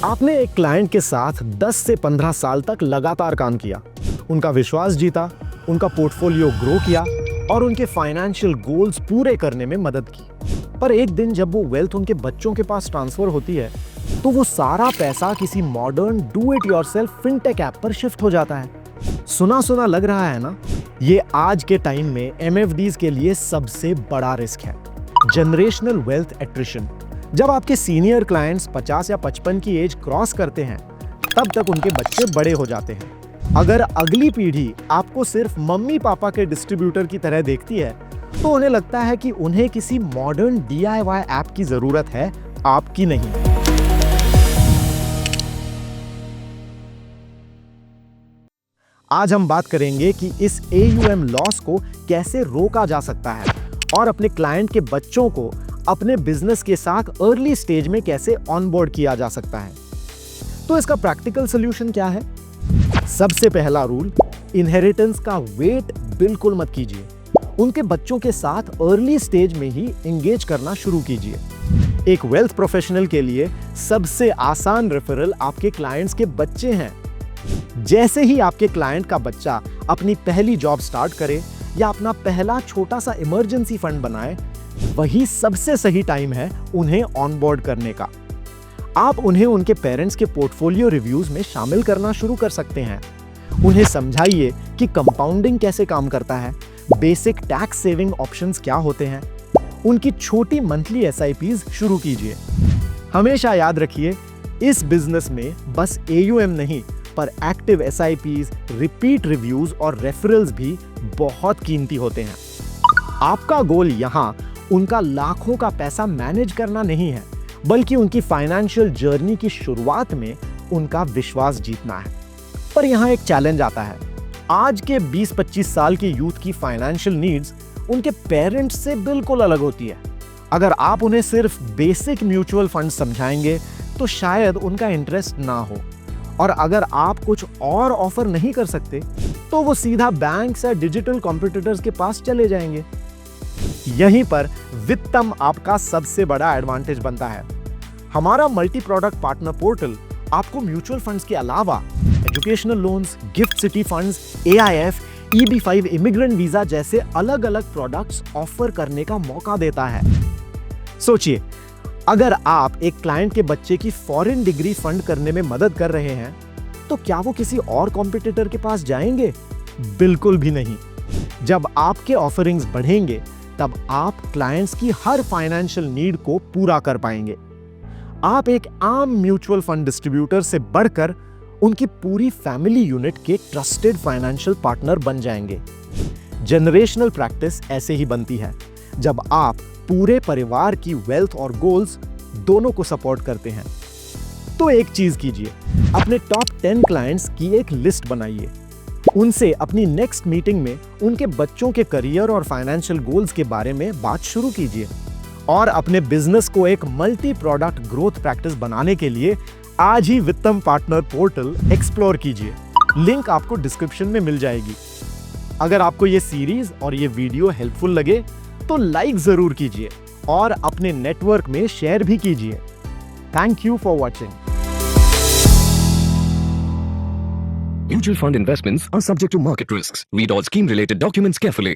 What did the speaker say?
आपने एक क्लाइंट के साथ 10 से 15 साल तक लगातार काम किया, उनका विश्वास जीता, उनका पोर्टफोलियो ग्रो किया और उनके फाइनेंशियल गोल्स पूरे करने में मदद की। पर एक दिन जब वो वेल्थ उनके बच्चों के पास ट्रांसफर होती है तो वो सारा पैसा किसी modern do it yourself fintech app पर शिफ्ट हो जाता है। सुना सुना लग रहा है ना? ये आज के टाइम में एमएफडीज के लिए सबसे बड़ा रिस्क है, जनरेशनल वेल्थ एट्रिशन। जब आपके सीनियर क्लाइंट्स 50 या 55 की एज क्रॉस करते हैं तब तक उनके बच्चे बड़े हो जाते हैं। अगर अगली पीढ़ी आपको सिर्फ मम्मी पापा के डिस्ट्रीब्यूटर की तरह देखती है तो उन्हें लगता है कि उन्हें किसी मॉडर्न DIY ऐप की जरूरत है, आपकी नहीं। आज हम बात करेंगे कि इस AUM लॉस को कैसे रोका जा सकता है और अपने क्लाइंट के बच्चों को अपने बिजनेस के साथ अर्ली स्टेज में कैसे ऑनबोर्ड किया जा सकता है। तो इसका प्रैक्टिकल सॉल्यूशन क्या है? सबसे पहला रूल, इनहेरिटेंस का वेट बिल्कुल मत कीजिए। उनके बच्चों के साथ अर्ली स्टेज में ही एंगेज करना शुरू कीजिए। एक वेल्थ प्रोफेशनल के लिए सबसे आसान रेफरल आपके क्लाइंट्स के बच्चे हैं। जैसे ही आपके क्लाइंट का बच्चा अपनी पहली जॉब स्टार्ट करे या अपना पहला छोटा सा इमरजेंसी फंड बनाए, वही सबसे सही टाइम है उन्हें ऑनबोर्ड करने का। आप उन्हें उनके पेरेंट्स के पोर्टफोलियो रिव्यूज में शामिल करना शुरू कर सकते हैं। उन्हें समझाइए कि कंपाउंडिंग कैसे काम करता है, बेसिक टैक्स सेविंग ऑप्शंस क्या होते हैं। उनकी छोटी मंथली SIPs शुरू कीजिए। हमेशा याद रखिए, इस बिजनेस में बस AUM नहीं पर एक्टिव SIPs, रिपीट रिव्यूज और रेफरल्स भी बहुत कीमती होते हैं। आपका गोल यहाँ उनका लाखों का पैसा मैनेज करना नहीं है, बल्कि उनकी फाइनेंशियल जर्नी की शुरुआत में उनका विश्वास जीतना है। पर यहाँ एक चैलेंज आता है। आज के 20-25 साल के यूथ की फाइनेंशियल नीड्स उनके पेरेंट्स से बिल्कुल अलग होती है। अगर आप उन्हें सिर्फ बेसिक म्यूचुअल फंड समझाएंगे तो शायद उनका इंटरेस्ट ना हो, और अगर आप कुछ और ऑफर नहीं कर सकते तो वो सीधा बैंक्स या डिजिटल कॉम्पिटिटर्स के पास चले जाएंगे। यहीं पर वित्तम आपका सबसे बड़ा एडवांटेज बनता है। हमारा मल्टी प्रोडक्ट पार्टनर पोर्टल आपको म्यूचुअल फंड्स के अलावा educational loans, gift city funds, AIF, EB-5 immigrant visa जैसे अलग अलग प्रोडक्ट्स ऑफर करने का मौका देता है। सोचिए, अगर आप एक क्लाइंट के बच्चे की फॉरेन डिग्री फंड करने में मदद कर रहे हैं तो क्या वो किसी और कॉम्पिटिटर के पास जाएंगे? बिल्कुल भी नहीं। जब आपके ऑफरिंग्स बढ़ेंगे तब आप क्लाइंट्स की हर फाइनेंशियल नीड को पूरा कर पाएंगे। आप एक आम म्यूचुअल फंड डिस्ट्रीब्यूटर से बढ़कर उनकी पूरी फैमिली यूनिट के ट्रस्टेड फाइनेंशियल पार्टनर बन जाएंगे। जनरेशनल प्रैक्टिस ऐसे ही बनती है, जब आप पूरे परिवार की वेल्थ और गोल्स दोनों को सपोर्ट करते हैं। तो एक चीज कीजिए, अपने टॉप 10 क्लाइंट्स की एक लिस्ट बनाइए। उनसे अपनी नेक्स्ट मीटिंग में उनके बच्चों के करियर और फाइनेंशियल गोल्स के बारे में बात शुरू कीजिए। और अपने बिजनेस को एक मल्टी प्रोडक्ट ग्रोथ प्रैक्टिस बनाने के लिए आज ही वित्तम पार्टनर पोर्टल एक्सप्लोर कीजिए। लिंक आपको डिस्क्रिप्शन में मिल जाएगी। अगर आपको ये सीरीज और ये वीडियो हेल्पफुल लगे तो लाइक जरूर कीजिए और अपने नेटवर्क में शेयर भी कीजिए। Thank you for watching. Mutual fund investments are subject to market risks. Read all scheme-related documents carefully.